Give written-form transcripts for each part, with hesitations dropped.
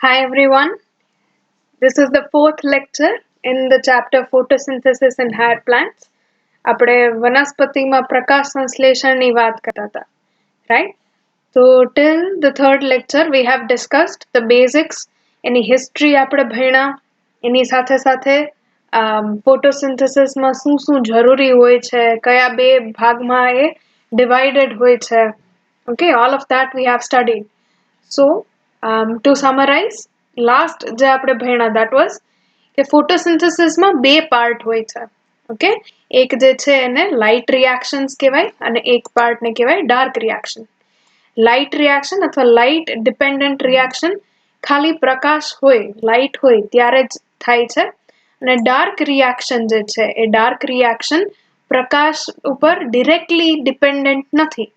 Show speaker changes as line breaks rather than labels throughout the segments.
Hi everyone, this is the fourth lecture in the chapter photosynthesis in higher plants. આપણે વનસ્પતિમાં પ્રકાશ સંશ્લેષણની વાત કરતા હતા, right? So till the third lecture we have discussed the basics, any history આપણે ભણ્યા, એની સાથે સાથે photosynthesis માં શું જરૂરી હોય છે, કયા બે ભાગમાં એ divided હોય છે. Okay, all of that we have studied. So to summarize, last જે આપણે ભણ્યા that was કે photosynthesis માં બે part હોય છે. Okay, એક જે છે એને light reactions કહેવાય અને એક part ને કહેવાય dark reaction. Light reaction અથવા light dependent reaction ખાલી પ્રકાશ હોય, light હોય ત્યારે જ થાય છે અને dark reaction જે છે એ dark reaction પ્રકાશ ઉપર directly dependent નથી,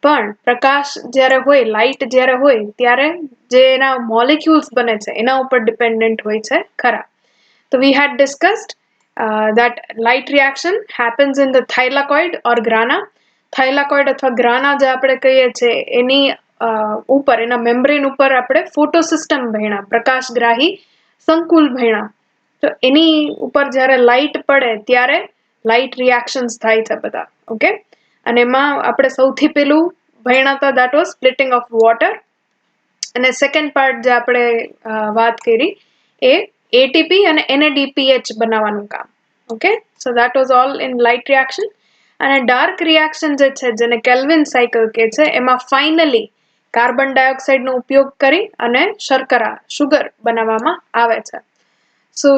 પણ પ્રકાશ જ્યારે હોય, લાઇટ જ્યારે હોય ત્યારે જે એના મોલેક્યુલ્સ બને છે એના ઉપર ડિપેન્ડન્ટ હોય છે ખરા. તો we had discussed that light reaction happens in the thylakoid or grana. Thylakoid અથવા grana જે આપણે કહીએ છીએ એની ઉપર, એના મેમ્બ્રેન ઉપર આપણે ફોટોસિસ્ટમ ભણ્યા, પ્રકાશગ્રાહી સંકુલ ભણ્યા. તો એની ઉપર જ્યારે લાઇટ પડે ત્યારે લાઇટ રિએક્શન્સ થાય છે બધા. ઓકે, અને એમાં આપણે સૌથી પેલું ભણ્યા હતા that was splitting of water, અને સેકન્ડ પાર્ટ જે આપણે વાત કરી એ ATP અને NADPH બનાવવાનું કામ. Okay, so that was all in light reaction. અને ડાર્ક રિએક્શન જે છે જેને કેલ્વિન સાયકલ કહે છે એમાં ફાઇનલી કાર્બન ડાયોક્સાઇડ નો ઉપયોગ કરી અને શર્કરા, સુગર બનાવવામાં આવે છે. સો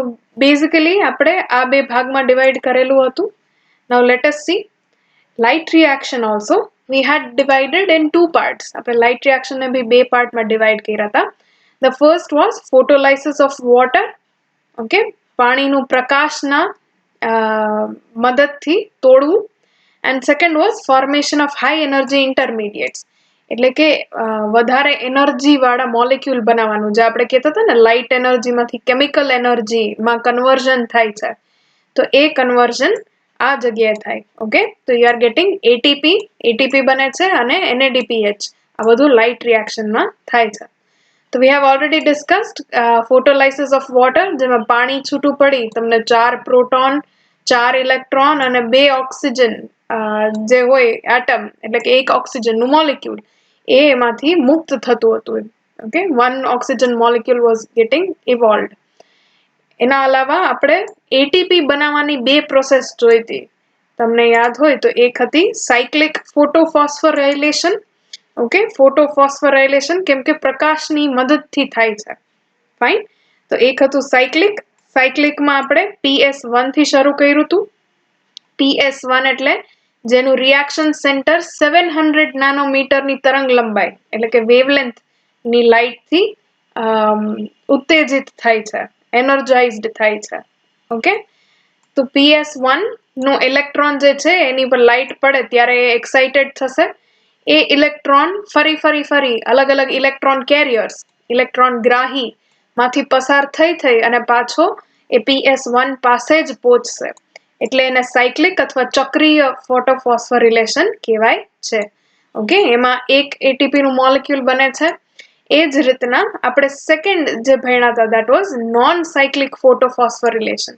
બેઝિકલી આપણે આ બે ભાગમાં ડિવાઈડ કરેલું હતું. Now let us see light reaction also we had divided in two parts. આપણે light reaction ને બી બે part માં divide કર્યા હતા. The first was photolysis of water. Okay, પાણીનું પ્રકાશના મદદથી તોડવું. And second was formation of high energy intermediates. એટલે કે વધારે એનર્જી વાળા મોલેક્યુલ બનાવવાનું, જે આપણે કહેતા હતા ને લાઇટ એનર્જી માંથી કેમિકલ એનર્જી માં કન્વર્ઝન થાય છે, તો એ કન્વર્ઝન આ જગ્યાએ થાય. ઓકે, તો યુ આર ગેટિંગ એટીપી બને છે અને NADPH, આ બધું લાઇટ રિએક્શન માં થાય છે. તો we have already discussed photolysis of water, જેમાં પાણી છૂટું પડી તમને 4 પ્રોટોન, 4 ઇલેક્ટ્રોન અને 2 ઓક્સિજન જે હોય એટમ, એટલે કે એક ઓક્સિજન નું મોલેક્યુલ એ એમાંથી મુક્ત થતું હતું. Okay, 1 oxygen molecule was getting evolved. એના અલાવા આપણે ATP બનાવવાની બે પ્રોસેસ જોઈતી. તમને યાદ હોય તો એક હતી સાયક્લિક ફોટોફોસ્ફોરાયલેશન. ઓકે, ફોટોફોસ્ફોરાયલેશન કેમ કે પ્રકાશની મદદથી થાય છે. ફાઇન, તો એક હતું સાયક્લિકમાં આપણે PS1 થી શરૂ કર્યું હતું. PS1 એટલે જેનું રિએક્શન સેન્ટર 700 નાનોમીટરની તરંગ લંબાઈ એટલે કે વેવલેન્થ ની લાઇટ થી ઉત્તેજિત થાય છે, એનર્જાઇઝ્ડ થાય છે. ઓકે, તો PS1 નો ઇલેક્ટ્રોન જે છે એની પર લાઇટ પડે ત્યારે એ એક્સાઇટેડ થશે. એ ઇલેક્ટ્રોન ફરી અલગ અલગ ઇલેક્ટ્રોન કેરિયર્સ, ઇલેક્ટ્રોન ગ્રાહી માંથી પસાર થઈ અને પાછો એ PS1 પાસે જ પહોંચશે. એટલે એને સાયક્લિક અથવા ચક્રીય ફોટોફોસ્ફોરિલેશન કહેવાય છે. ઓકે, એમાં એક ATP નું મોલેક્યુલ બને છે. એ જ રીતના આપણે સેકન્ડ જે ભણ્યા હતા that was non cyclic photophosphorylation.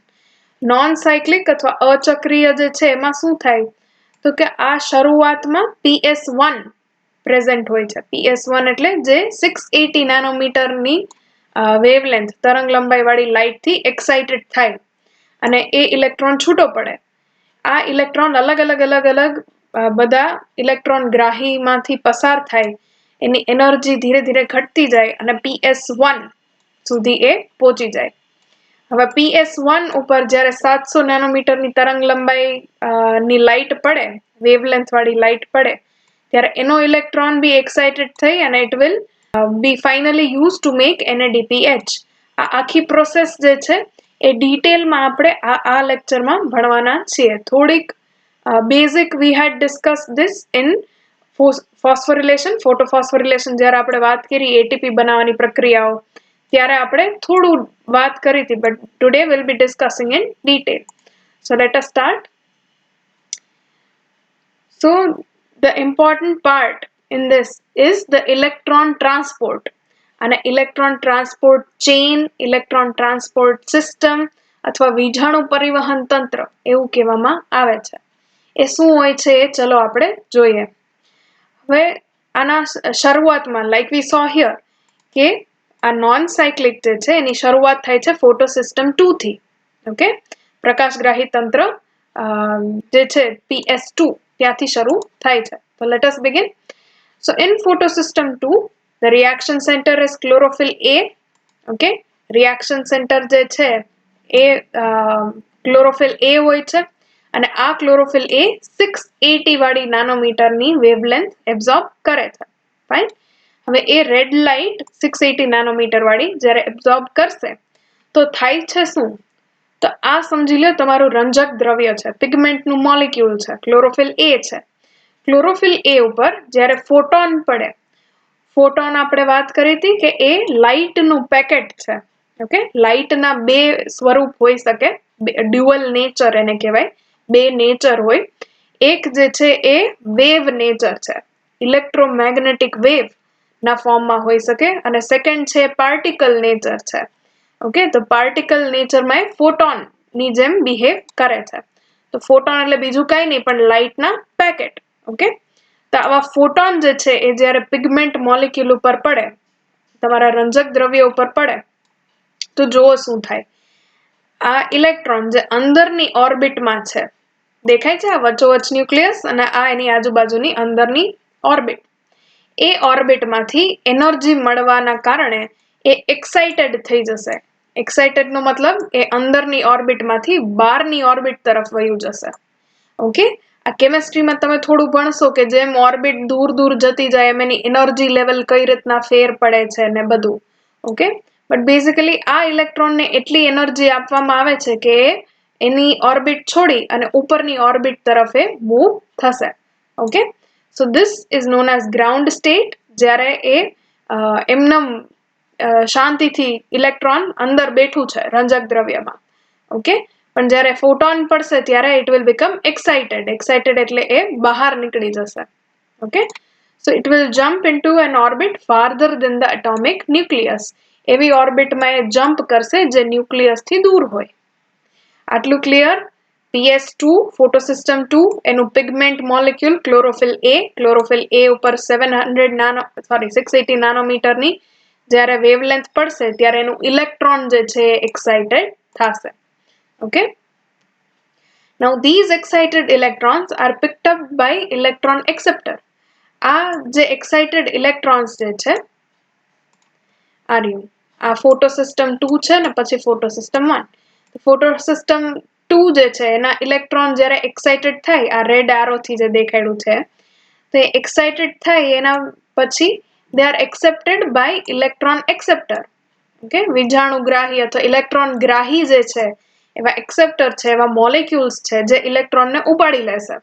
Non cyclic અથવા અચક્રીય જે છે એમાં શું થાય, તો કે આ શરૂઆતમાં PS1 પ્રેઝન્ટ હોય છે. PS1 એટલે જે 680 નાનોમીટરની વેવલેન્થ, તરંગ લંબાઈ વાળી લાઇટ થી એક્સાઇટેડ થાય અને એ ઇલેક્ટ્રોન છૂટો પડે. આ ઇલેક્ટ્રોન અલગ અલગ બધા ઇલેક્ટ્રોન ગ્રાહી માંથી પસાર થાય, એની એનર્જી ધીરે ધીરે ઘટતી જાય અને PS1 સુધી એ પહોંચી જાય. હવે PS1 ઉપર જ્યારે 700 નાનોમીટરની તરંગ લંબાઈ ની લાઇટ પડે, વેવલેન્થ વાળી લાઇટ પડે, ત્યારે એનો ઇલેક્ટ્રોન બી એક્સાઇટેડ થઈ અને it will be finally use to make NADPH. આ આખી પ્રોસેસ જે છે એ ડિટેલમાં આપણે આ લેક્ચરમાં ભણવાના છીએ. થોડીક basic we had discuss this in phosphorylation, photophosphorylation જ્યારે આપણે વાત કરી ATP બનાવવાની પ્રક્રિયાઓ ત્યારે આપણે થોડું વાત કરી હતી, but today we'll be discussing in detail. So let us start. So the important part in this is the electron transport. અને electron transport chain, electron transport system અથવા વીજાણુ પરિવહન તંત્ર એવું કહેવામાં આવે છે. એ શું હોય છે એ ચલો આપણે જોઈએ. હવે આના શરૂઆતમાં લાઈક વી સો હિયર કે આ નોન સાયક્લિક જે છે એની શરૂઆત થાય છે ફોટોસિસ્ટમ 2 થી. ઓકે, પ્રકાશગ્રાહી તંત્ર જે છે PS2 ત્યાંથી શરૂ થાય છે. તો let us begin. So in photosystem 2 the reaction center is chlorophyll A. Okay, reaction center જે છે એ chlorophyll A હોય છે અને આ chlorophyll A 680 વાળી નાનોમીટરની વેવલેન્થ એબ્ઝોર્બ કરે છે. ફાઇન. હવે એ રેડ લાઇટ 680 નાનોમીટર વાળી જ્યારે એબ્ઝોર્બ કરશે તો થાય છે શું? તો આ સમજી લો તમારું રંજક દ્રવ્ય છે, પિગમેન્ટનું મોલિક્યુલ છે, ક્લોરોફિલ A છે. ક્લોરોફિલ A ઉપર જ્યારે ફોટોન પડે, ફોટોન આપણે વાત કરી હતી કે એ લાઇટનું પેકેટ છે. ઓકે, લાઇટના બે સ્વરૂપ હોઈ શકે, ડ્યુઅલ નેચર એને કહેવાય, બે નેચર હોય. એક જે છે એ વેવ નેચર છે, ઇલેક્ટ્રોમેગ્નેટિક વેવ ના ફોર્મમાં હોઈ શકે, અને સેકન્ડ છે પાર્ટિકલ નેચર છે. ઓકે, તો પાર્ટિકલ નેચરમાં ફોટોન ની જેમ બિહેવ કરે છે. તો ફોટોન એટલે બીજું કઈ નહીં પણ લાઇટના પેકેટ. ઓકે, તો આવા ફોટોન જે છે એ જ્યારે પિગમેન્ટ મોલિક્યુલ ઉપર પડે, તમારા રંજક દ્રવ્ય ઉપર પડે, તો જુઓ શું થાય. આ ઇલેક્ટ્રોન જે અંદરની ઓર્બિટમાં છે, દેખાય છે આ વચ્ચોવચ્ચ ન્યુક્લિયસ અને આ એની આજુબાજુની અંદરની ઓર્બિટ, એ ઓર્બિટમાંથી એનર્જી મળવાના કારણે એ એક્સાઇટેડ થઈ જશે. એક્સાઇટેડ નો મતલબ એ અંદરની ઓર્બિટમાંથી બહારની ઓર્બિટ તરફ વયું જશે. ઓકે, આ કેમેસ્ટ્રીમાં તમે થોડું ભણશો કે જેમ ઓર્બિટ દૂર દૂર જતી જાય એમ એની એનર્જી લેવલ કઈ રીતના ફેર પડે છે ને બધું. ઓકે, બટ બેઝિકલી આ ઇલેક્ટ્રોનને એટલી એનર્જી આપવામાં આવે છે કે એની ઓર્બિટ છોડી અને ઉપરની ઓર્બિટ તરફ એ મૂવ થશે. Okay, so this is known as ground state, જ્યારે એ એમનેમ શાંતિથી ઇલેક્ટ્રોન અંદર બેઠું છે રંજક દ્રવ્યમાં. ઓકે, પણ જ્યારે ફોટોન પડશે ત્યારે it will become excited. Excited એટલે એ બહાર નીકળી જશે. Okay, so it will jump into an orbit farther than the atomic nucleus. એવી ઓર્બિટમાં એ જમ્પ કરશે જે ન્યુક્લિયસથી દૂર હોય. આટલું ક્લિયર? PS2 ફોટોસિસ્ટમ 2 એનું pigment molecule chlorophyll A, chlorophyll A ઉપર 680 નાનોમીટરની જ્યારે વેવલેન્થ પડશે ત્યારે એનું ઇલેક્ટ્રોન જે છે એક્સાઇટેડ થશે. Okay, now these excited electrons are picked up by electron acceptor. આ જે excited electrons જે છે આ રહ્યું, આ ફોટોસિસ્ટમ 2 છે ને પછી ફોટોસિસ્ટમ 1. ફોટોસિસ્ટમ 2 જે છે એના ઇલેક્ટ્રોન જ્યારે એક્સાઇટેડ થાય, આ રેડ આરોથી જે દેખાડ્યું છે, તો એ એક્સાઇટેડ થાય એના પછી they are accepted by electron acceptor. Okay, વીજાણુગ્રાહી અથવા ઇલેક્ટ્રોન ગ્રાહી જે છે એવા એક્સેપ્ટર છે, એવા મોલેક્યુલ્સ છે જે ઇલેક્ટ્રોનને ઉપાડી લેશે.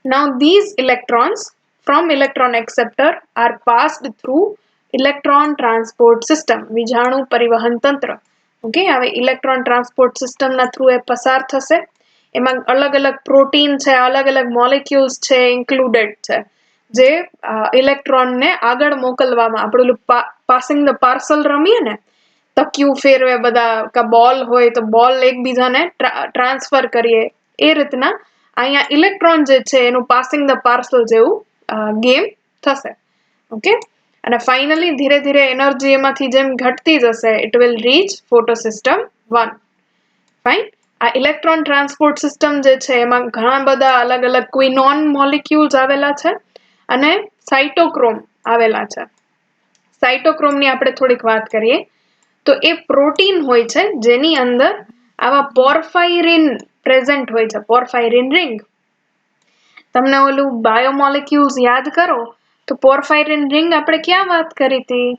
Now these electrons from electron acceptor are passed through electron transport system, વીજાણુ પરિવહન તંત્ર. ઓકે, હવે ઇલેક્ટ્રોન ટ્રાન્સપોર્ટ સિસ્ટમના થ્રુ એ પસાર થશે. એમાં અલગ અલગ પ્રોટીન છે, અલગ અલગ મોલેક્યુલ્સ છે ઇન્ક્લુડેડ છે, જે ઇલેક્ટ્રોનને આગળ મોકલવામાં, આપણે પાસિંગ ધ પાર્સલ રમીએ ને, તકિયું ફેરવે બધા, કે બોલ હોય તો બોલ એકબીજાને ટ્રાન્સફર કરીએ, એ રીતના અહીંયા ઇલેક્ટ્રોન જે છે એનું પાસિંગ ધ પાર્સલ જેવું ગેમ થશે. ઓકે, અને ફાઇનલી ધીરે ધીરે એનર્જી એમાંથી જેમ ઘટતી જશે, ઇટ વિલ રીચ ફોટોસિસ્ટમ 1. ફાઇન. આ ઇલેક્ટ્રોન ટ્રાન્સપોર્ટ સિસ્ટમ જે છે એમાં ઘણા બધા અલગ અલગ ક્વિનોન મોલિક્યુલ્સ આવેલા છે અને સાઇટોક્રોમ આવેલા છે. સાઇટોક્રોમની આપણે થોડીક વાત કરીએ તો એ પ્રોટીન હોય છે જેની અંદર આવા પોર્ફાયરિન પ્રેઝન્ટ હોય છે, પોર્ફાયરિન રિંગ. તમને ઓલું બાયોમોલિક્યુલ્સ યાદ કરો તો પોર્ફાયરિન રિંગ આપણે ક્યાં વાત કરી હતી?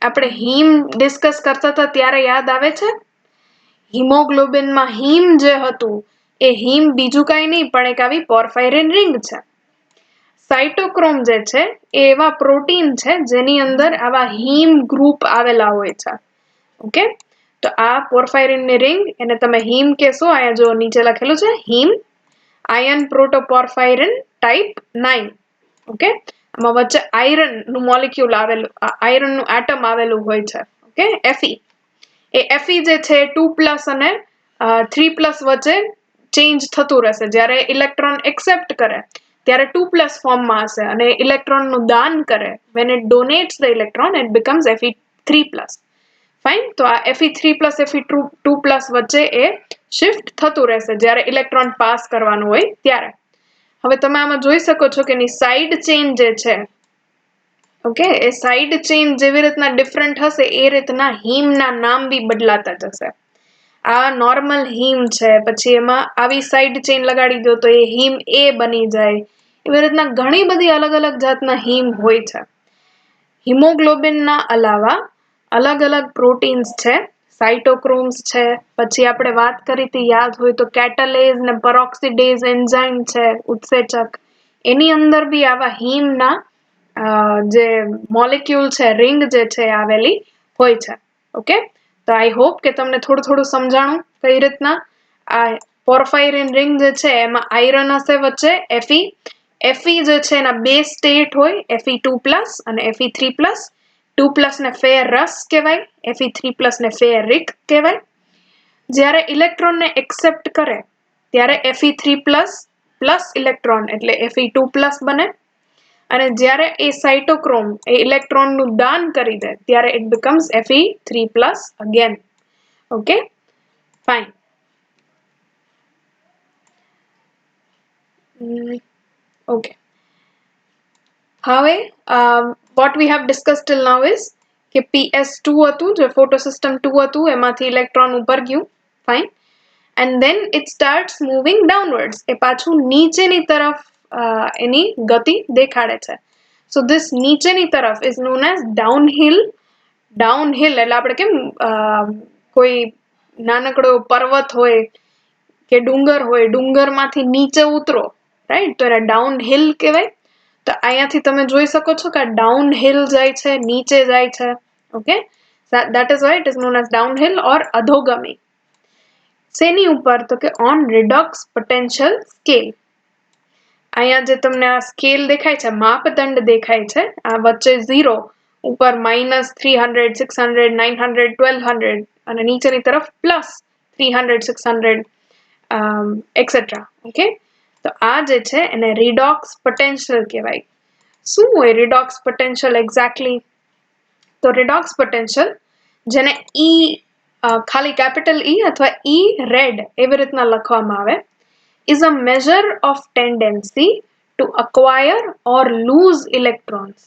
આપણે હીમ ડિસ્કસ કરતા હતા ત્યારે યાદ આવે છે? હિમોગ્લોબિનમાં હીમ જે હતું એ હીમ બીજું કાંઈ નહીં પણ એક આવી પોર્ફાયરિન રિંગ છે. સાઇટોક્રોમ જે છે એ એવા પ્રોટીન છે જેની અંદર આવા હીમ ગ્રુપ આવેલા હોય છે. ઓકે, તો આ પોર્ફાયરિનની રિંગ એને તમે હીમ કહેશો. અહીંયા જો નીચે લખેલું છે હીમ, આયર્ન પ્રોટોપોર્ફાયરિન ટાઈપ 9. ઓકે, આમાં વચ્ચે આયરન નું મોલિક્યુલ આવેલું, આયરન નું એટમ આવેલું હોય છે. Okay, Fe. એ Fe જે છે 2+ અને 3+ વચ્ચે ચેન્જ થતું રહેશે. જ્યારે ઇલેક્ટ્રોન એક્સેપ્ટ કરે ત્યારે 2+ ફોર્મમાં હશે, અને ઇલેક્ટ્રોન નું દાન કરે, when it donates the electron it becomes Fe3+. Fine. તો આ Fe3+, Fe2+ વચ્ચે એ શિફ્ટ થતું રહેશે જ્યારે ઇલેક્ટ્રોન પાસ કરવાનું હોય ત્યારે. હવે તમે આમાં જોઈ શકો છો કે એની સાઇડ ચેઇન જે છે, ઓકે, એ સાઇડ ચેઇન જેવી રીતના ડિફરન્ટ હશે એ રીતના હીમના નામ બી બદલાતા જશે. આ નોર્મલ હીમ છે, પછી એમાં આવી સાઇડ ચેઇન લગાડી દો તો એ હીમ A બની જાય. એવી રીતના ઘણી બધી અલગ અલગ જાતના હીમ હોય છે. હિમોગ્લોબિનના અલાવા અલગ અલગ પ્રોટીન્સ છે, સાઇટોક્રોમ્સ છે, પછી આપણે વાત કરી હતી યાદ હોય તો કેટલેઝ ને પેરોક્સિડેઝ એન્ઝાઇમ છે, ઉત્સેચક. એની અંદર બી આવા હીમના જે મોલિક્યુલ છે, રિંગ જે છે આવેલી હોય છે. ઓકે, તો આઈ હોપ કે તમને થોડું થોડું સમજાણું કઈ રીતના આ પોર્ફાયરિન રિંગ જે છે એમાં આયરન હશે વચ્ચે Fe જે છે એના બે સ્ટેટ હોય, Fe2+ અને Fe3+. 2+ ને ફેરસ કહેવાય, Fe3+ ને ફેરિક કહેવાય. જ્યારે ઇલેક્ટ્રોનને એક્સેપ્ટ કરે ત્યારે Fe3+ ઇલેક્ટ્રોન એટલે Fe2+ બને, અને જ્યારે એ સાઇટોક્રોમ એ ઇલેક્ટ્રોનનું દાન કરી દે ત્યારે it becomes Fe3+ again. Okay, fine. Okay. હવે what we have discussed till now is કે PS2 હતું, જે photosystem 2 હતું, એમાંથી ઇલેક્ટ્રોન ઉપર ગયું. Fine. And then it starts moving downwards. એ પાછું નીચેની તરફ એની ગતિ દેખાડે છે. So this નીચેની તરફ is known as downhill. Downhill એટલે આપણે કેમ કોઈ નાનકડો પર્વત હોય કે ડુંગર હોય, ડુંગરમાંથી નીચે ઉતરો, રાઈટ, તો એને ડાઉનહિલ કહેવાય. તો અહીંયાથી તમે જોઈ શકો છો કે ડાઉનહિલ જાય છે, નીચે જાય છે. Okay, that is why it is known as downhill or અધોગમી. શેની ઉપર? તો કે on redox potential scale. અહીંયા જે તમને આ સ્કેલ દેખાય છે, માપદંડ દેખાય છે, આ વચ્ચે 0, ઉપર -300, 600, 900, 1200 અને નીચેની તરફ +300, 600 એક્સેટ્રા. ઓકે, તો આ જે છે એને રિડોક્સ પોટેન્શિયલ કહેવાય. શું હોય રિડોક્સ પોટેન્શિયલ એક્ઝેક્ટલી? તો રિડોક્સ પોટેન્શિયલ, જેને ખાલી કેપિટલ E અથવા E રેડ એવી રીતના લખવામાં આવે, is a measure of tendency to acquire or lose electrons.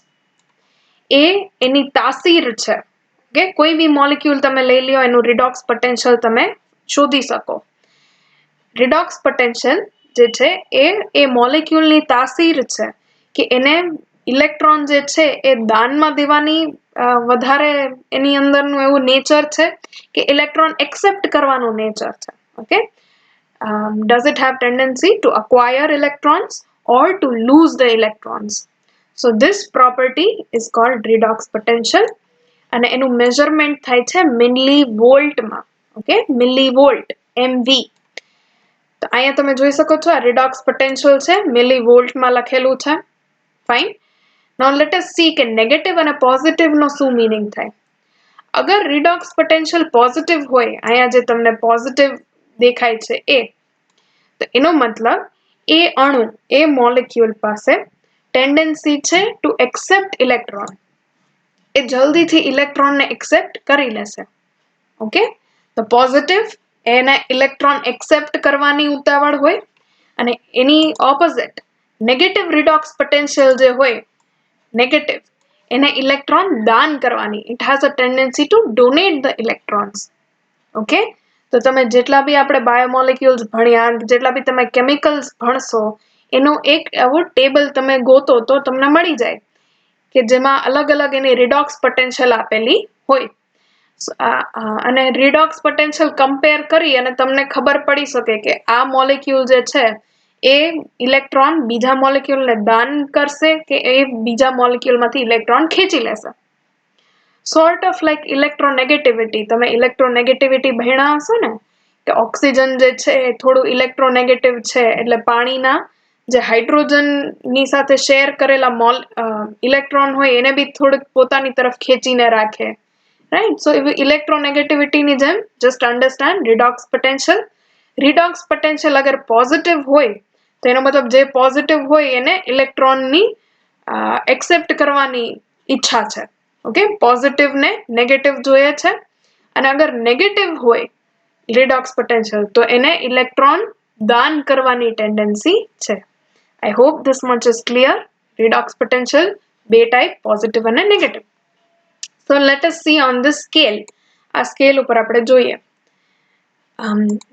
એ એની તાસીર છે. ઓકે, કોઈ બી મોલિક્યુલ તમે લઈ લ્યો, એનું રિડોક્સ પોટેન્શિયલ તમે શોધી શકો. રિડોક્સ પોટેન્શિયલ જે છે એ મોલિક્યુલની તાસીર છે કે એને ઇલેક્ટ્રોન જે છે એ દાનમાં દેવાની વધારે એની અંદરનું એવું નેચર છે કે ઇલેક્ટ્રોન એક્સેપ્ટ કરવાનું નેચર છે. Okay, does it have tendency to acquire electrons or to lose the electrons? So this property is called redox potential, અને એનું મેઝરમેન્ટ થાય છે મિલીવોલ્ટમાં. Okay, millivolt, MV. તો અહીંયા તમે જોઈ શકો છો આ રિડોક્સ પોટેન્શિયલ છે, મિલીવોલ્ટમાં લખેલું છે. Fine. Now let us see કે નેગેટિવ અને પોઝિટિવ નો શું મીનિંગ થાય. અગર રિડોક્સ પોટેન્શિયલ પોઝિટિવ હોય, અહીંયા જે તમને પોઝિટિવ દેખાય છે તો એનો મતલબ એ અણુ, એ મોલિક્યુલ પાસે ટેન્ડન્સી છે ટુ એક્સેપ્ટ ઇલેક્ટ્રોન. એ જલ્દીથી ઇલેક્ટ્રોનને એક્સેપ્ટ કરી લેશે. ઓકે, તો પોઝિટિવ એને ઇલેક્ટ્રોન એક્સેપ્ટ કરવાની ઉતાવળ હોય, અને એની ઓપોઝિટ નેગેટિવ રિડોક્સ પોટેન્શિયલ જે હોય, નેગેટિવ, એને ઇલેક્ટ્રોન દાન કરવાની. It has a tendency to donate the electrons. Okay, તો તમે જેટલા બી આપણે બાયોમોલિક્યુલ્સ ભણ્યા, જેટલા બી તમે કેમિકલ્સ ભણશો, એનો એક એવો ટેબલ તમે ગોતો તો તમને મળી જાય કે જેમાં અલગ અલગ એની રિડોક્સ પોટેન્શિયલ આપેલી હોય. અને રિડોક્સ પોટેન્શિયલ કમ્પેર કરી અને તમને ખબર પડી શકે કે આ મોલિક્યુલ જે છે એ ઇલેક્ટ્રોન બીજા મોલિક્યુલને દાન કરશે કે એ બીજા મોલિક્યુલમાંથી ઇલેક્ટ્રોન ખેંચી લેશે. Sort of like electronegativity. તમે ઇલેક્ટ્રોનેગેટિવિટી ભણ્યા હશો ને કે ઓક્સિજન જે છે એ થોડું ઇલેક્ટ્રોનેગેટિવ છે, એટલે પાણીના જે હાઇડ્રોજનની સાથે શેર કરેલા ઇલેક્ટ્રોન હોય એને બી થોડીક પોતાની તરફ ખેંચીને રાખે, રાઈટ. સો ઇલેક્ટ્રોનેગેટિવિટીની જેમ જસ્ટ અન્ડરસ્ટેન્ડ રિડોક્સ પોટેન્શિયલ. રિડોક્સ પોટેન્શિયલ અગર પોઝિટિવ હોય તો એનો મતલબ જે પોઝિટિવ હોય એને ઇલેક્ટ્રોનની એક્સેપ્ટ કરવાની ઈચ્છા છે. ઓકે, પોઝિટિવ ને નેગેટિવ જોઈએ છે, અને અગર નેગેટિવ હોય રિડોક્સ પોટેન્શિયલ તો એને ઇલેક્ટ્રોન દાન કરવાની ટેન્ડન્સી છે. I hope this much is clear. Redox potential બે ટાઈપ, પોઝિટિવ અને negative. So let us see on the scale. આ સ્કેલ ઉપર આપણે જોઈએ.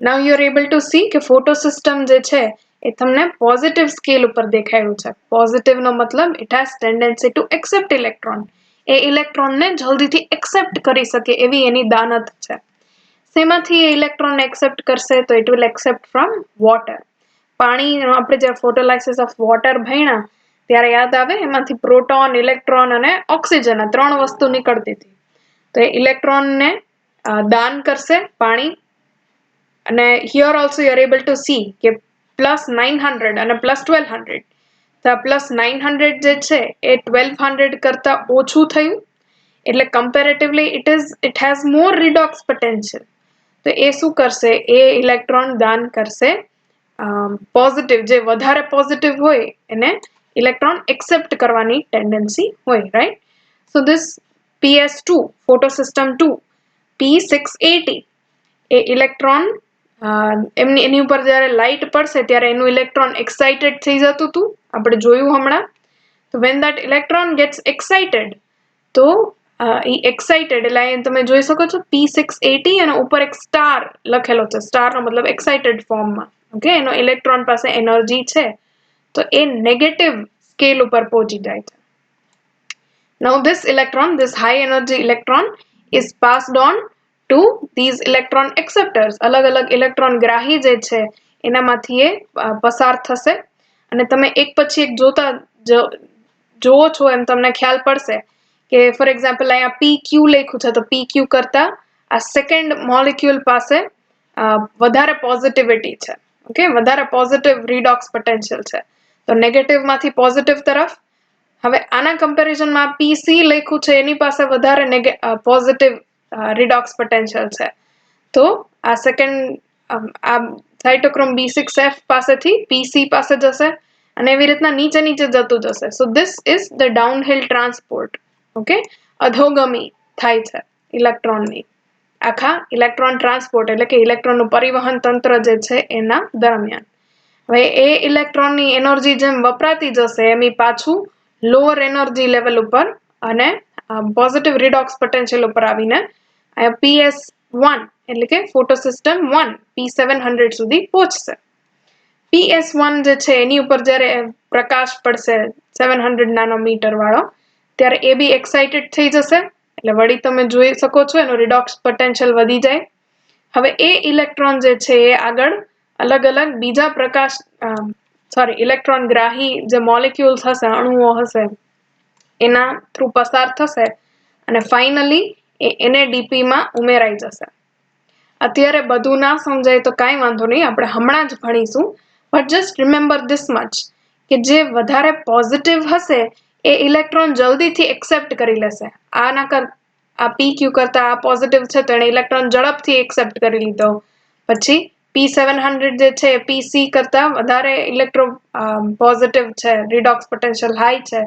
Now you are able to see કે ફોટો સિસ્ટમ જે છે એ તમને પોઝિટિવ સ્કેલ ઉપર દેખાયું છે. પોઝિટિવ નો મતલબ it has tendency to accept electron. એ ઇલેક્ટ્રોનને જલ્દીથી એક્સેપ્ટ કરી શકે એવી એની દાનત છે. શેમાંથી એ ઇલેક્ટ્રોન એક્સેપ્ટ કરશે? તો it will accept from water. પાણી, આપણે જ્યારે ફોટોલાઇસિસ ઓફ વોટર ભણ્યા ત્યારે યાદ આવે, એમાંથી પ્રોટોન, ઇલેક્ટ્રોન અને ઓક્સિજન, આ 3 વસ્તુ નીકળતી હતી. તો એ ઇલેક્ટ્રોનને દાન કરશે પાણી. અને here also you are able to see કે +900 અને +1200. તો આ +900 જે છે એ 1200 કરતા ઓછું થયું, એટલે comparatively it has more redox potential. તો એ શું કરશે? એ ઇલેક્ટ્રોન દાન કરશે પોઝિટિવ, જે વધારે પોઝિટિવ હોય એને ઇલેક્ટ્રોન એક્સેપ્ટ કરવાની ટેન્ડન્સી હોય, right. So this PS2 photo system 2 P680 એ ઇલેક્ટ્રોન એની ઉપર જ્યારે લાઇટ પડશે ત્યારે એનું ઇલેક્ટ્રોન એક્સાઇટેડ થઈ જતું હતું, આપણે જોયું હમણાં. તો when that electron gets excited, તો એક્સાઇટેડ એટલે અહીં તમે જોઈ શકો છો P680 અને ઉપર એક સ્ટાર લખેલો છે. સ્ટારનો મતલબ એક્સાઇટેડ ફોર્મમાં. ઓકે, એનો ઇલેક્ટ્રોન પાસે એનર્જી છે, તો એ નેગેટિવ સ્કેલ ઉપર પહોંચી જાય છે. Now this electron, this high energy electron is passed on to these electron acceptors. અલગ અલગ ઇલેક્ટ્રોન ગ્રાહી જે છે એનામાંથી એ પસાર થશે. અને તમે એક પછી એક જોવો છો એમ તમને ખ્યાલ પડશે કે ફોર એક્ઝામ્પલ અહીંયા PQ લખ્યું છે, તો PQ કરતા આ સેકન્ડ મોલિક્યુલ પાસે વધારે પોઝિટિવિટી છે. ઓકે, વધારે પોઝિટિવ રિડોક્સ પોટેન્શિયલ છે, તો નેગેટિવ માંથી પોઝિટિવ તરફ. હવે આના કમ્પેરિઝનમાં PC લખ્યું છે એની પાસે વધારે પોઝિટિવ રિડોક્સ પોટેન્શિયલ છે, તો આ સેકન્ડ આ સાઇટોક્રોમ B6F પાસેથી PC પાસે જશે અને એવી રીતના નીચે નીચે જતું જશે. So this is the downhill transport. Okay, અધોગમી થાય છે ઇલેક્ટ્રોનની. આખા ઇલેક્ટ્રોન ટ્રાન્સપોર્ટ એટલે કે ઇલેક્ટ્રોનનું પરિવહન તંત્ર જે છે એના દરમિયાન. હવે એ ઇલેક્ટ્રોનની એનર્જી જેમ વપરાતી જશે એમ પાછું લોઅર એનર્જી લેવલ ઉપર અને પોઝિટિવ રિડોક્સ પોટેન્શિયલ ઉપર આવીને PS1 એટલે કે ફોટો સિસ્ટમ 1 P700 સુધી પહોંચશે. PS1 જે છે એની ઉપર જ્યારે પ્રકાશ પડશે 700 નાનોમીટર વાળો, ત્યારે એ બી એક્સાઇટેડ થઈ જશે, એટલે વળી તમે જોઈ શકો છો એનો રિડોક્સ પોટેન્શિયલ વધી જાય. હવે એ ઇલેક્ટ્રોન જે છે એ આગળ અલગ અલગ બીજા ઇલેક્ટ્રોન ગ્રાહી જે મોલિક્યુલ્સ હશે, અણુઓ હશે, એના થ્રુ પસાર થશે અને ફાઇનલી એ NADP માં ઉમેરાઈ જશે. અત્યારે બધું ના સમજાય તો કાંઈ વાંધો નહીં, આપણે હમણાં જ ભણીશું. But just remember this much કે જે વધારે પોઝિટિવ હશે એ ઇલેક્ટ્રોન જલ્દીથી એક્સેપ્ટ કરી લેશે. આ PQ કરતા આ પોઝિટિવ છે તો એને ઇલેક્ટ્રોન ઝડપથી એક્સેપ્ટ કરી લીધો. પછી P700 જે છે PC કરતા વધારે પોઝિટિવ છે, રિડોક્સ પોટેન્શિયલ હાઈ છે,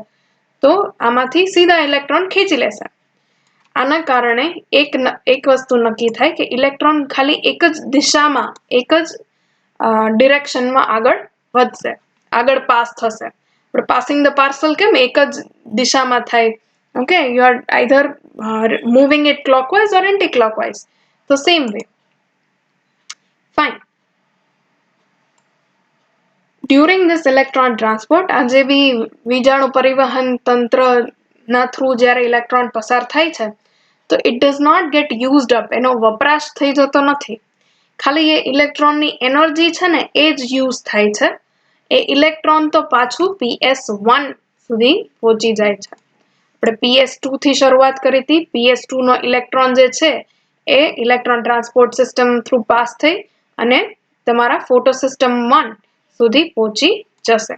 તો આમાંથી સીધા ઇલેક્ટ્રોન ખેંચી લેશે. આના કારણે એક વસ્તુ નક્કી થાય કે ઇલેક્ટ્રોન ખાલી એક જ દિશામાં, એક જ ડિરેક્શનમાં આગળ વધશે, આગળ પાસ થશે. આપણે પાસિંગ ધ પાર્સલ કેમ એક જ દિશામાં થાય? Okay, you are either moving it clockwise or anti clockwise. તો same way. Fine. During this electron transport, આ જે બી વીજાણુ પરિવહન તંત્રના થ્રુ જ્યારે ઇલેક્ટ્રોન પસાર થાય છે, તો it does not get used up, એનો વપરાશ થઈ જતો નથી. ખાલી એ ઇલેક્ટ્રોનની એનર્જી છે ને એ જ યુઝ થાય છે. એ ઇલેક્ટ્રોન તો પાછું PS1 સુધી પહોંચી જાય છે. આપણે PS2 થી શરૂઆત કરી હતી. PS2 નો ઇલેક્ટ્રોન જે છે એ electron transport system through pass થઈ અને તમારા ફોટો સિસ્ટમ 1 સુધી પહોંચી જશે.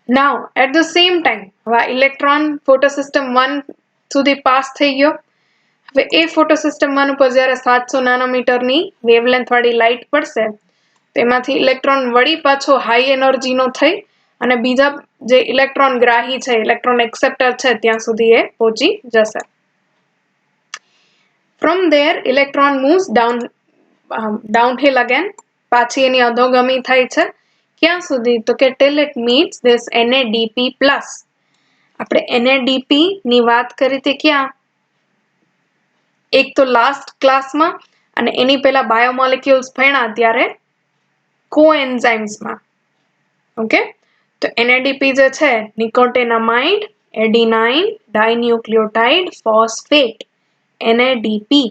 Now at the same time હવે ઇલેક્ટ્રોન ફોટોસિસ્ટમ 1 સુધી પાસ થઈ ગયો. હવે એ ફોટોસિસ્ટમ 1 ઉપર જ્યારે 700 નાનોમીટરની વેવલેન્થ વાળી લાઇટ પડશે તેમાંથી ઇલેક્ટ્રોન વળી પાછો હાઈ એનર્જીનો થઈ અને બીજા જે ઇલેક્ટ્રોન ગ્રાહી છે, ઇલેક્ટ્રોન એક્સેપ્ટર છે ત્યાં સુધી એ પહોંચી જશે. From there electron moves downhill again. પાછી એની અધોગમી થાય છે ક્યાં સુધી તો કે till it meets this NADP+. આપણે NADP ની વાત કરી હતી ક્યાં? એક તો લાસ્ટ ક્લાસમાં અને એની પહેલા બાયોમોલેક્યુલ્સ ભણ્યા ત્યારે કોએન્ઝાઇમ્સમાં. ઓકે, તો NADP જે છે નિકોટિનામાઇડ એડિનાઇન ડાઇન્યુક્લિયોટાઇડ ફોસ્ફેટ NADP.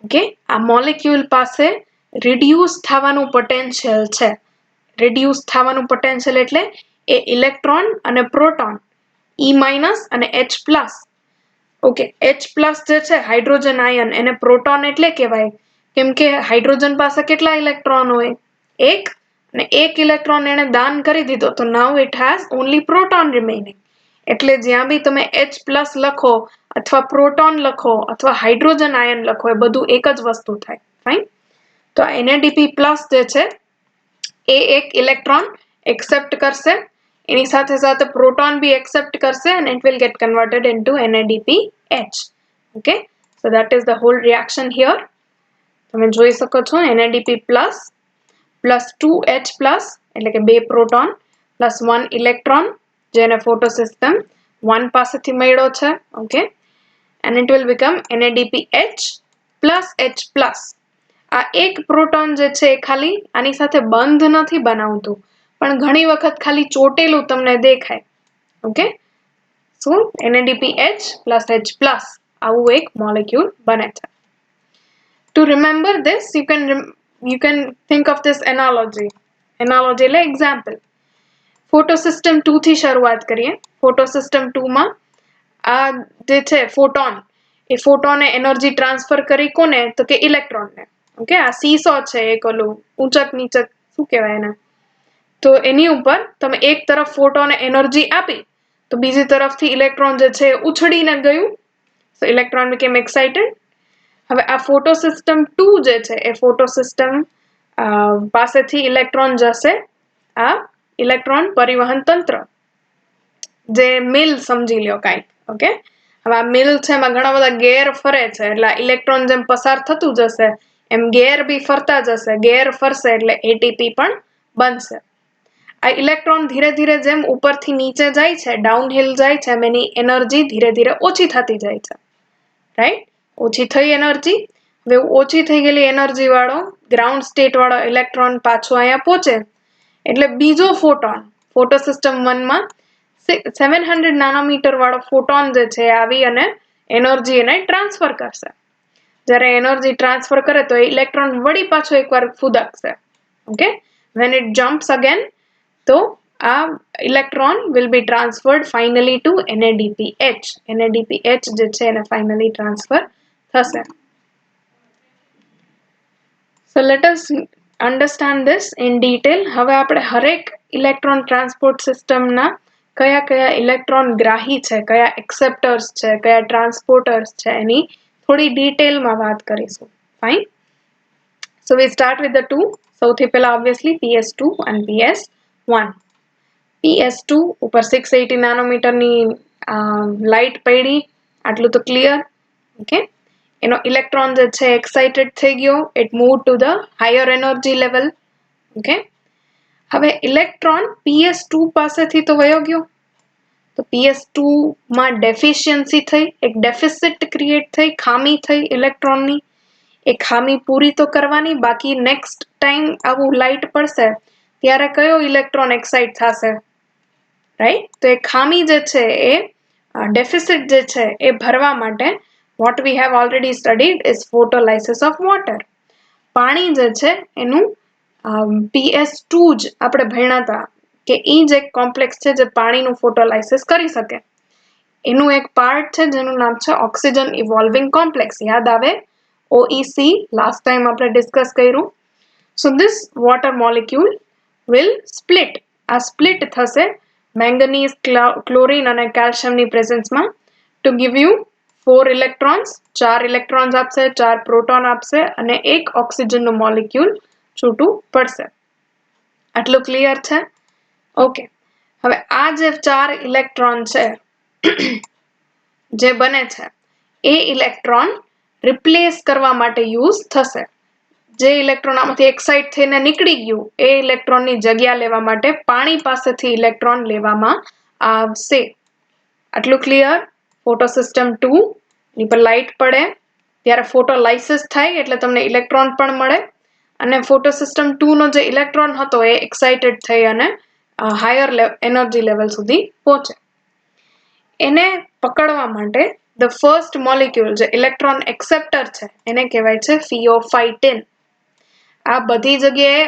ઓકે, આ મોલેક્યુલ પાસે રિડ્યુસ થવાનું પોટેન્શિયલ છે. રિડ્યુસ થવાનું પોટેન્શિયલ એટલે એ ઇલેક્ટ્રોન અને પ્રોટોન E- અને H+. ઓકે, H+ જે છે હાઇડ્રોજન આયન, એને પ્રોટોન એટલે કહેવાય કેમ કે હાઇડ્રોજન પાસે કેટલા ઇલેક્ટ્રોન હોય? એક, અને એક ઇલેક્ટ્રોન એને દાન કરી દીધો તો નાઉ ઇટ હેઝ ઓન્લી પ્રોટોન રિમેઇનિંગ. એટલે જ્યાં બી તમે H+ લખો અથવા પ્રોટોન લખો અથવા હાઇડ્રોજન આયન લખો એ બધું એક જ વસ્તુ થાય. ફાઇન. તો આ NADP+ જે છે એ એક ઇલેક્ટ્રોન એક્સેપ્ટ કરશે, એની સાથે સાથે પ્રોટોન બી એક્સેપ્ટ કરશે and it will get converted into NADPH. Okay, so that is the whole reaction here. તમે જોઈ શકો છો NADP+ plus 2H+ એટલે કે 2 પ્રોટોન plus 1 ઇલેક્ટ્રોન જેને ફોટોસિસ્ટમ 1 પાસેથી મળ્યો છે. Okay, and it will become NADPH plus H+. આ એક પ્રોટોન જે છે એ ખાલી આની સાથે બંધ નથી બનાવતું પણ ઘણી વખત ખાલી ચોટેલું તમને દેખાય. ઓકે, સો NADPH plus H+ આવું એક મોલેક્યુલ બને છે. To remember this you can think of this analogy એટલે example. ફોટોસિસ્ટમ 2 થી શરૂઆત કરીએ. ફોટોસિસ્ટમ 2 માં આ જે છે ફોટોન, એ ફોટોને એનર્જી ટ્રાન્સફર કરી કોને? તો કે ઇલેક્ટ્રોનને. ઓકે, આ સીસો છે એક ઓલું ઊંચક નીચક શું કહેવાય એને, તો એની ઉપર તમે એક તરફ ફોટોને એનર્જી આપી તો બીજી તરફથી ઇલેક્ટ્રોન જે છે ઉછળીને ગયું, સો ઇલેક્ટ્રોન became excited. હવે આ ફોટોસિસ્ટમ 2 જે છે એ ફોટોસિસ્ટમ પાસેથી ઇલેક્ટ્રોન જશે આ ઇલેક્ટ્રોન પરિવહન તંત્ર, જે મિલ સમજી લ્યો કાંઈક. ઓકે, હવે આ મિલ છે એમાં ઘણા બધા ગેર ફરે છે એટલે ઇલેક્ટ્રોન જેમ પસાર થતું જશે એમ ગેર બી ફરતા જશે. ગેર ફરશે એટલે ATP પણ બનશે. આ ઇલેક્ટ્રોન ધીરે ધીરે જેમ ઉપરથી નીચે જાય છે, ડાઉનહિલ જાય છે, એમ એની એનર્જી ધીરે ધીરે ઓછી થતી જાય છે. રાઈટ, ઓછી થઈ એનર્જી. હવે ઓછી થઈ ગયેલી એનર્જી વાળો ગ્રાઉન્ડ સ્ટેટ વાળો ઇલેક્ટ્રોન પાછો અહીંયા પહોંચે એટલે બીજો ફોટોન ફોટોસિસ્ટમ 1 માં 700 નાનોમીટર વાળો ફોટોન જે છે આવી અને એનર્જી એને ટ્રાન્સફર કરશે. જ્યારે એનર્જી ટ્રાન્સફર કરે તો ઇલેક્ટ્રોન વળી પાછો એકવાર ફૂદકશે. Okay, when it jumps again તો આ electron will be transferred finally to NADPH. NADPH જે છે એને finally transfer થશે. So let us understand this in detail. હવે આપણે હરેક ઇલેક્ટ્રોન ટ્રાન્સપોર્ટ સિસ્ટમના કયા કયા ઇલેક્ટ્રોન ગ્રાહી છે, કયા એક્સેપ્ટર્સ છે, કયા ટ્રાન્સપોર્ટર્સ છે એની થોડી ડિટેલમાં વાત કરીશું. Fine. So we start with the two. સૌથી પહેલા obviously PS2 and PS1. PS2 ઉપર 680 નાનોમીટરની લાઇટ પડી, આટલું તો ક્લિયર. ઓકે, એનો ઇલેક્ટ્રોન જે છે એક્સાઇટેડ થઈ ગયો, it move to the higher energy level. Okay, હવે ઇલેક્ટ્રોન PS2 પાસેથી તો વયો ગયો તો PS2 માં ડેફિશિયન્સી થઈ, એક ડેફિસિટ ક્રિએટ થઈ, ખામી થઈ ઇલેક્ટ્રોનની. એ ખામી પૂરી તો કરવાની, બાકી નેક્સ્ટ ટાઈમ આવું લાઇટ પડશે ત્યારે કયો ઇલેક્ટ્રોન એક્સાઇટ થશે? રાઈટ, તો એ ખામી જે છે એ ડેફિસિટ જે છે એ ભરવા માટે what we have already studied is photolysis of water. પાણી જે છે એનું PS2 જ આપણે ભણ્યા હતા કે એ જ એક કોમ્પ્લેક્સ છે જે પાણીનું ફોટોલાઇસિસ કરી શકે. એનું એક પાર્ટ છે જેનું નામ છે ઓક્સિજન ઇવોલ્વિંગ કોમ્પ્લેક્સ. યાદ આવે OEC, લાસ્ટ ટાઈમ આપણે ડિસ્કસ કર્યું. So this water molecule will split. આ split થશે manganese, chlorine અને calcium ની presence માં to give you 4 electrons, 4 electrons આપશે, 4 proton આપશે અને એક oxygen નું molecule છૂટું પડશે. આટલું ક્લિયર છે? ઓકે. હવે આ જે 4 ઇલેક્ટ્રોન છે જે બને છે એ ઇલેક્ટ્રોન રિપ્લેસ કરવા માટે યુઝ થશે. જે ઇલેક્ટ્રોન આમાંથી એક્સાઇટ થઈને નીકળી ગયું એ ઇલેક્ટ્રોનની જગ્યા લેવા માટે પાણી પાસેથી ઇલેક્ટ્રોન લેવામાં આવશે. આટલું ક્લિયર? ફોટોસિસ્ટમ 2 ની પર લાઇટ પડે ત્યારે ફોટોલાઇસિસ થાય એટલે તમને ઇલેક્ટ્રોન પણ મળે અને ફોટોસિસ્ટમ 2 નો જે ઇલેક્ટ્રોન હતો એ એક્સાઇટેડ થઈ અને હાયર એનર્જી લેવલ સુધી પહોંચે. એને પકડવા માટે ધ ફર્સ્ટ મોલિક્યુલ જે ઇલેક્ટ્રોન એક્સેપ્ટર છે એને કહેવાય છે ફિયોફાઇટિન. આ બધી જગ્યાએ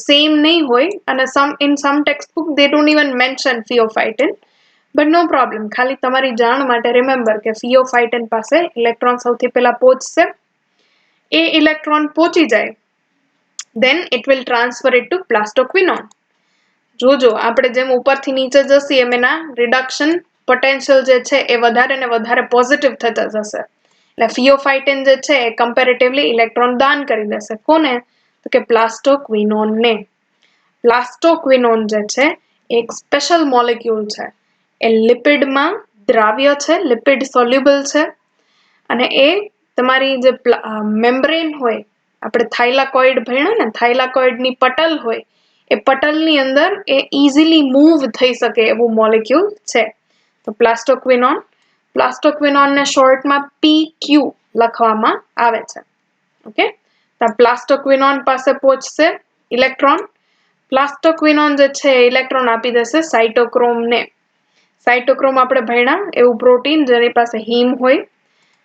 સેમ નહીં હોય અને in some textbook they don't even mention ફિયોફાઇટિન, but no problem. ખાલી તમારી જાણ માટે રિમેમ્બર કે ફિયોફાઇટિન પાસે ઇલેક્ટ્રોન સૌથી પહેલા પહોંચશે. એ ઇલેક્ટ્રોન પહોંચી જાય then it will transfer it to plastoquinone. જોજો આપણે જેમ ઉપરથી નીચે જશે એમ એના રિડક્શન પોટેન્શિયલ જે છે એ વધારે ને વધારે પોઝિટિવ થતા જશે. એટલે ફિયોફાઇટિન જે છે એ કમ્પેરેટિવલી ઇલેક્ટ્રોન દાન કરી દેશે. કોને? તો કે પ્લાસ્ટોક્વિનોનને. પ્લાસ્ટોક્વિનોન જે છે એક સ્પેશિયલ મોલેક્યુલ છે. એ લિપિડમાં દ્રાવ્ય છે, લિપિડ સોલ્યુબલ છે અને એ તમારી જે મેમ્બ્રેન હોય, આપણે થાઇલાકોઇડ ભણ્યા ને, થાઇલાકોઇડની પટલ હોય એ પટલની અંદર એ ઇઝીલી મૂવ થઈ શકે એવું મોલેક્યુલ છે. તો પ્લાસ્ટોક્વિનોનને શોર્ટમાં PQ લખવામાં આવે છે. ઓકે, તો પ્લાસ્ટોક્વિનોન પાસે પહોંચશે ઇલેક્ટ્રોન. પ્લાસ્ટોક્વિનોન જે છે ઇલેક્ટ્રોન આપી દેશે સાઇટોક્રોમને. સાઇટોક્રોમ આપણે ભણ્યા એવું પ્રોટીન જેની પાસે હીમ હોય.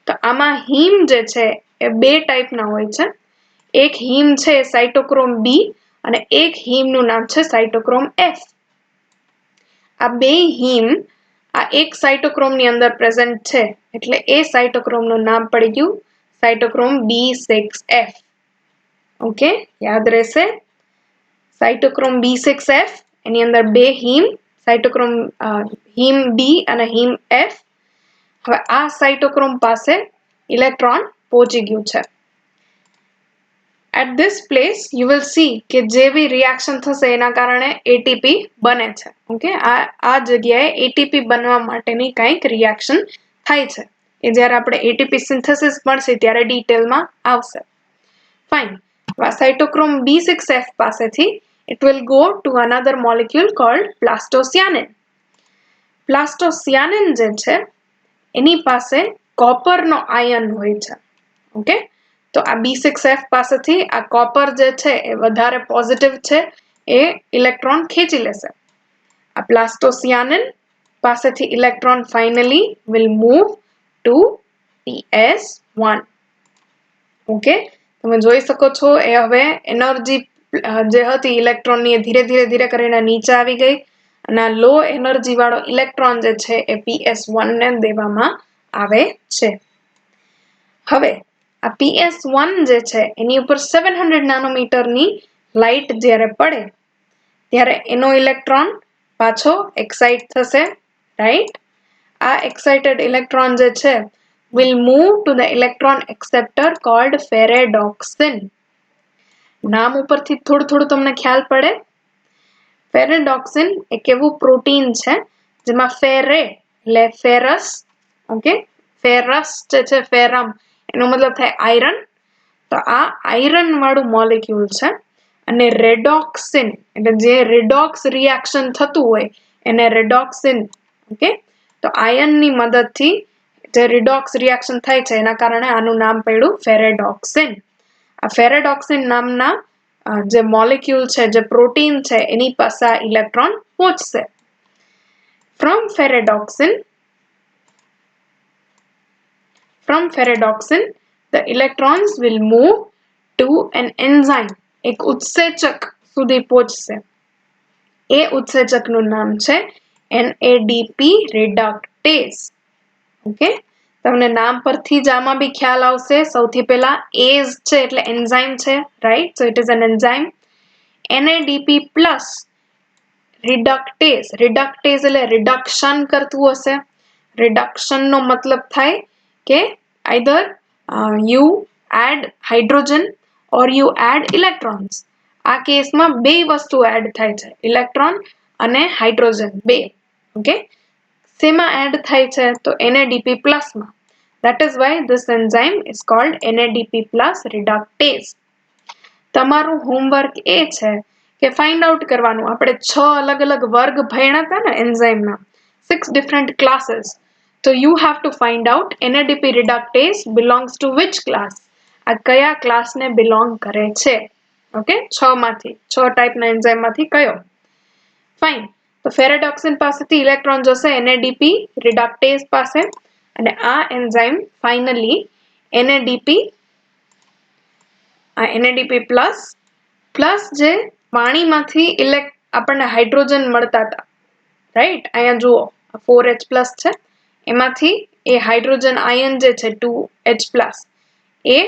તો આમાં હીમ જે છે એ બે ટાઈપના હોય છે. એક હીમ છે સાઇટોક્રોમ B અને એક હીમનું નામ છે સાઇટોક્રોમ F. આ બે હીમ આ એક સાઇટોક્રોમની અંદર પ્રેઝન્ટ છે એટલે એ સાઇટોક્રોમનું નામ પડી ગયું સાઇટોક્રોમ B6F. ઓકે, યાદ રહેશે. સાઇટોક્રોમ B6F એની અંદર બે હીમ, સાઇટોક્રોમ હીમ B અને હીમ F. હવે આ સાઇટોક્રોમ પાસે ઇલેક્ટ્રોન પહોંચી ગયું છે. At this place you will see કે જેવી રિએક્શન થશે એના કારણે ATP બને છે. ઓકે, આ જગ્યાએ ATP બનવા માટેની કંઈક રિએક્શન થાય છે. એ જ્યારે આપણે ATP સિન્થેસિસ મળશે ત્યારે ડિટેલમાં આવશે. ફાઇન. સાઇટોક્રોમ B6F પાસેથી it will go to another molecule called plastocyanin. પ્લાસ્ટોસિયાનિન જે છે એની પાસે કોપરનો આયન હોય છે. ઓકે, તો આ B6F પાસેથી આ કોપર જે છે એ વધારે પોઝિટિવ છે, એ ઇલેક્ટ્રોન ખેંચી લેશે. આ પ્લાસ્ટોસિયાનિન પાસેથી electron finally will move to PS1. Okay, તમે જોઈ શકો છો એ હવે એનર્જી જે હતી ઇલેક્ટ્રોનની એ ધીરે ધીરે કરીને નીચે આવી ગઈ અને આ લો એનર્જી વાળો ઇલેક્ટ્રોન જે છે એ PS1 ને દેવામાં આવે છે. હવે આ PS1 જે છે એની ઉપર 700 નાનોમીટરની લાઇટ જ્યારે પડે ત્યારે એનો ઇલેક્ટ્રોન પાછો એક્સાઇટ થશે, રાઈટ? આ એક્સાઇટેડ ઇલેક્ટ્રોન જે છે will move to the electron acceptor called ferredoxin. નામ ઉપરથી થોડું તમને ખ્યાલ પડે. ફેરેડોક્સિન એક એવું પ્રોટીન છે જેમાં ફેરે એટલે ફેરસ, ઓકે, ફેરસ જે છે ફેરમ એનો મતલબ થાય આયરન. તો આ આયરન વાળું મોલેક્યુલ છે અને રેડોક્સિન એટલે જે રેડોક્સ રિએક્શન થતું હોય એને રેડોક્સિન. ઓકે, તો આયનની મદદથી જે રિડોક્સ રિએક્શન થાય છે એના કારણે આનું નામ પડ્યું ફેરેડોક્સિન. આ ફેરેડોક્સિન નામના જે મોલેક્યુલ છે, જે પ્રોટીન છે એની પાસે આ ઇલેક્ટ્રોન પહોંચશે. From ferredoxin the electrons will move to an enzyme. એક ઉત્સેચક સુધી પહોંચશે. એ ઉત્સેચકનું નામ છે NADP reductase. ઓકે, તમને નામ પરથી જ આમાં બી ખ્યાલ આવશે. સૌથી પહેલા એઝ છે એટલે એન્ઝાઇમ છે, right? So it is an enzyme. NADP plus reductase એટલે રિડક્શન કરતું હશે. રિડક્શન નો મતલબ થાય કે either you add hydrogen or you add electrons. આ કેસમાં બે વસ્તુ એડ થાય છે, ઇલેક્ટ્રોન અને હાઇડ્રોજન બે. ઓકે, શેમાં એડ થાય છે? તો NADP પ્લસ માં. That is why this enzyme is called NADP plus reductase. તમારું હોમવર્ક એ છે કે ફાઇન્ડ આઉટ કરવાનું. આપણે 6 અલગ-અલગ વર્ગ ભણ્યા હતા ને એન્ઝાઇમના, 6 different classes. So you have to find out NADP reductase belongs to which class. આ કયા ક્લાસને બિલોંગ કરે છે? ઓકે, 6 માંથી 6 ટાઈપના એન્ઝાઇમમાંથી કયો? ફાઇન. તો ફેરેડોક્સિન પાસેથી ઇલેક્ટ્રોન જશે NADP reductase પાસે, અને આ એન્ઝાઇમ ફાઇનલી NADP પ્લસ જે પાણીમાંથી આપણને હાઇડ્રોજન મળતા હતા, રાઈટ? અહીંયા જુઓ 4H+ છે, એમાંથી એ હાઇડ્રોજન આયન જે છે 2H+, એ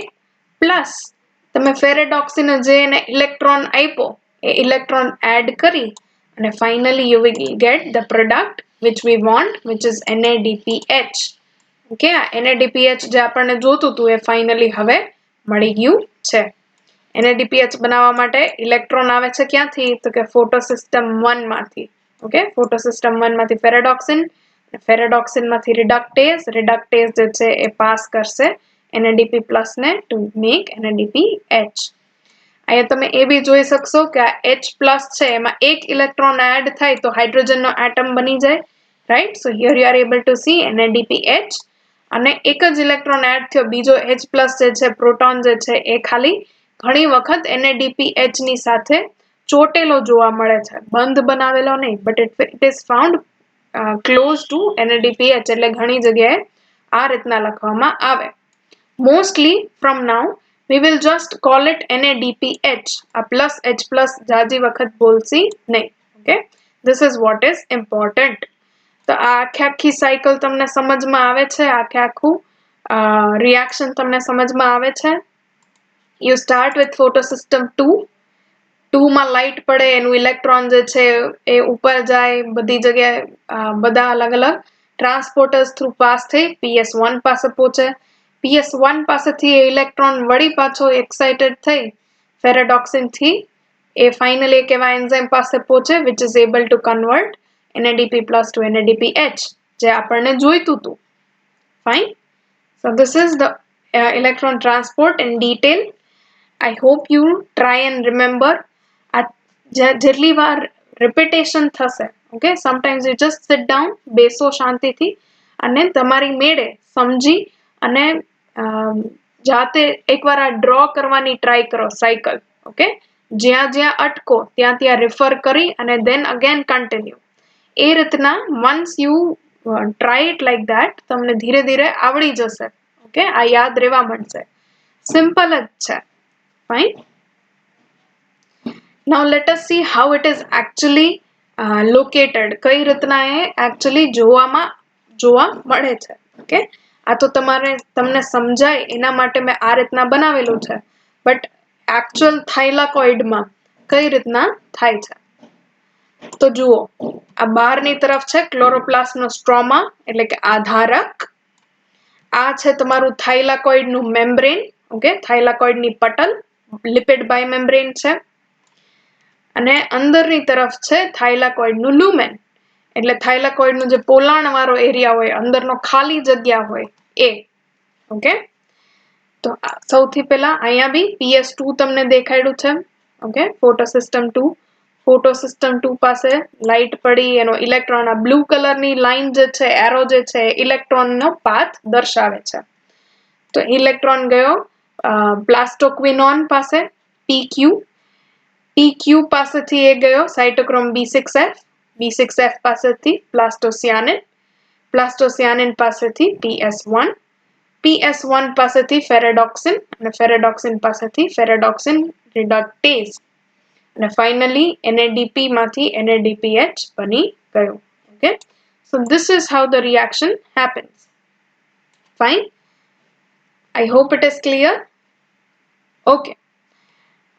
પ્લસ તમે ફેરેડોક્સિન જે એને ઇલેક્ટ્રોન આપ્યો, એ ઇલેક્ટ્રોન એડ કરી અને finally you will get the product which we want, which is NADPH. Okay, આ NADPH જે આપણને જોતું હતું એ ફાઇનલી હવે મળી ગયું છે. NADPH બનાવવા માટે ઇલેક્ટ્રોન આવે છે ક્યાંથી? તો કે ફોટોસિસ્ટમ 1 માંથી. ઓકે, ફોટોસિસ્ટમ 1 માંથી ફેરેડોક્સિન માંથી રિડક્ટેઝ જે છે એ પાસ કરશે NADP+ ને ટુ મેક NADPH. અહીંયા તમે એ બી જોઈ શકશો કે આ H+ છે, એમાં એક ઇલેક્ટ્રોન એડ થાય તો હાઇડ્રોજનનો એટમ બની જાય, right? So here you are able to C NADPH, અને એક જ ઇલેક્ટ્રોન એડ થયો, બીજો H+ જે છે પ્રોટોન જે છે એ ખાલી ઘણી વખત NADPH ની સાથે ચોટેલો જોવા મળે છે, બંધ બનાવેલો નહીં, but it is found close to NADPH, એટલે ઘણી જગ્યાએ આ રીતના લખવામાં આવે. Mostly from now we will just call it NADPH. આ પ્લસ H+ જાજી વખત બોલશી નહીં. Okay, this is what is important. તો આ આખી સાયકલ તમને સમજમાં આવે છે? આખું રિએક્શન તમને સમજમાં આવે છે? You start with photosystem 2 માં લાઇટ પડે, એનું ઇલેક્ટ્રોન જે છે એ ઉપર જાય, બધી જગ્યાએ બધા અલગ-અલગ ટ્રાન્સપોર્ટર્સ થ્રુ પાસ થઈ PS1 પાસે પહોંચે. PS1 પાસેથી ઇલેક્ટ્રોન વળી પાછો એક્સાઇટેડ થઈ ફેરેડોક્સિન થી એ ફાઇનલી એક એવા એન્ઝાઇમ પાસે પહોંચે which is able to convert NADP+ to NADPH, જે આપણને જોઈતું હતું. Fine. So this is the electron transport in detail. I hope you try and remember. જેટલી વાર repetition થશે, okay, sometimes you just sit down, બેસો શાંતિથી અને તમારી મેળે સમજી અને જાતે એકવાર આ ડ્રો કરવાની ટ્રાય કરો સાયકલ. ઓકે, જ્યાં અટકો ત્યાં રિફર કરી અને then again continue. એ રીતના once you try it like that, તમને ધીરે ધીરે આવડી જશે. ઓકે, આ યાદ રહેવા માંડશે. સિમ્પલ જ છે. Fine. Now let us see how it is actually located. કઈ રીતના એ actually જોવા મળે છે. ઓકે, આ તો તમને સમજાય એના માટે મેં આ રીતના બનાવેલું છે, બટ actual થાઇલાકોઇડમાં કઈ રીતના થાય છે તો જુઓ. આ બહારની તરફ છે ક્લોરોપ્લાસ્ટનો સ્ટ્રોમા, એટલે કે આધારક. આ છે તમારું થાઇલાકોઇડનું મેમ્બ્રેન. ઓકે, થાઇલાકોઇડની પટલ, લિપિડ બાયમેમ્બ્રેન છે. અને અંદરની તરફ છે થાઇલાકોઇડનું લુમેન, એટલે થાઇલાકોઇડનું જે પોલાણ વાળો એરિયા હોય, અંદરનો ખાલી જગ્યા હોય એ. ઓકે, તો સૌથી પહેલા અહીંયા બી PS2 તમને દેખાડ્યું છે. ઓકે, ફોટોસિસ્ટમ 2 પાસે લાઇટ પડી, એનો ઇલેક્ટ્રોન, આ બ્લુ કલરની લાઈન જે છે, એરો જે છે, ઇલેક્ટ્રોનનો પાથ દર્શાવે છે. તો ઇલેક્ટ્રોન ગયો પ્લાસ્ટોક્વિનોન પાસે PQ પાસેથી એ ગયો સાઇટોક્રોમ B6F પાસેથી પ્લાસ્ટોસિયાનિન પાસેથી PS1 પાસેથી ફેરેડોક્સિન, અને ફેરેડોક્સિન પાસેથી ફેરેડોક્સિન રિડક્ટેઝ, અને ફાઇનલી NADP માંથી NADPH બની ગયો. Okay, so this is how the reaction happens. Fine. I hope it is clear. Okay.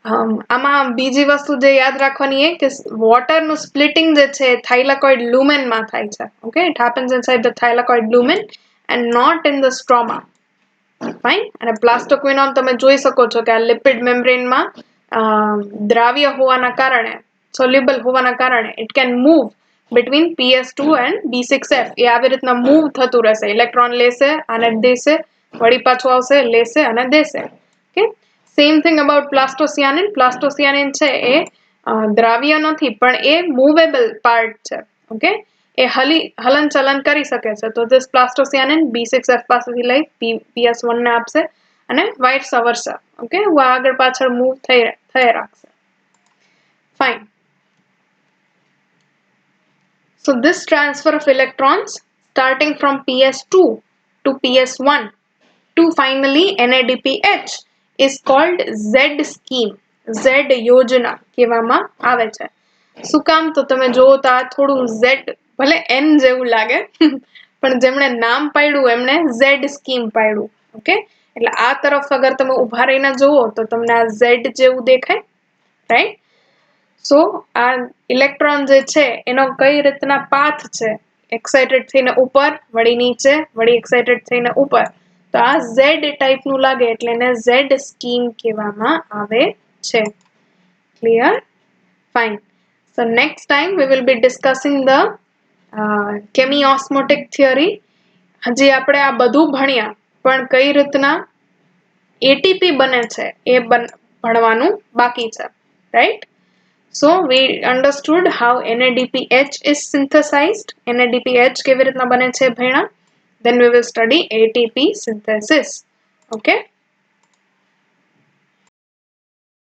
આમાં બીજી વસ્તુ જે યાદ રાખવાની એ કે વોટરનું સ્પ્લિટિંગ જે છે થાઇલાકોઇડ લુમેનમાં થાય છે. Okay, it happens inside the thylakoid lumen and not in the stroma. Fine. અને પ્લાસ્ટોક્વિનોન તમે જોઈ શકો છો કે આ લિપિડ મેમ્બ્રેનમાં દ્રાવ્ય હોવાના કારણે, સોલ્યુબલ હોવાના કારણે it can move between PS2 and B6F. એ આવી રીતના મૂવ થતું રહેશે. ઇલેક્ટ્રોન લેશે, આને દેશે, વળી પાછું આવશે, લેશે અને દેશે. Okay, same thing about plastocyanin. Plastocyanin છે એ દ્રાવ્ય નથી પણ એ મૂવેબલ પાર્ટ છે. ઓકે, એ હલન ચલન કરી શકે છે. તો ધીસ પ્લાસ્ટોસિયાનિન B6F પાસેથી લઈ PS1 ને આપશે અને વાઇસ વર્સા. ઓકે, હું આગળ પાછળ મૂવ થઈ રાખશે. Fine. So this transfer of electrons starting from PS2 to PS1 to finally NADPH is called Z scheme. Z યોજના કહેવામાં આવે છે. શું કામ? તો તમે જોવો તો આ થોડું Z ભલે N જેવું લાગે પણ જેમણે નામ પાડ્યું એમણે Z scheme પાડ્યું. ઓકે, એટલે આ તરફ અગર તમે ઊભા રહીને જોવો તો તમને આ Z જેવું દેખાય, રાઈટ? સો આ ઇલેક્ટ્રોન જે છે એનો કઈ રીતના પાથ છે, એક્સાઇટેડ થઈને ઉપર, વળી નીચે, વળી એક્સાઇટેડ થઈને ઉપર. તો આ Z ટાઈપનું લાગે એટલે એને Z સ્કીમ કહેવામાં આવે છે. Clear? Fine. So next time we will be discussing the chemiosmotic theory. હજી આપણે આ બધું ભણ્યા પણ કઈ રીતના એટીપી બને છે એ ભણવાનું બાકી છે, right? So we understood how NADPH is synthesized. NADPH કેવી રીતના બને છે ભણ્યા. Then we will study ATP synthesis. Okay.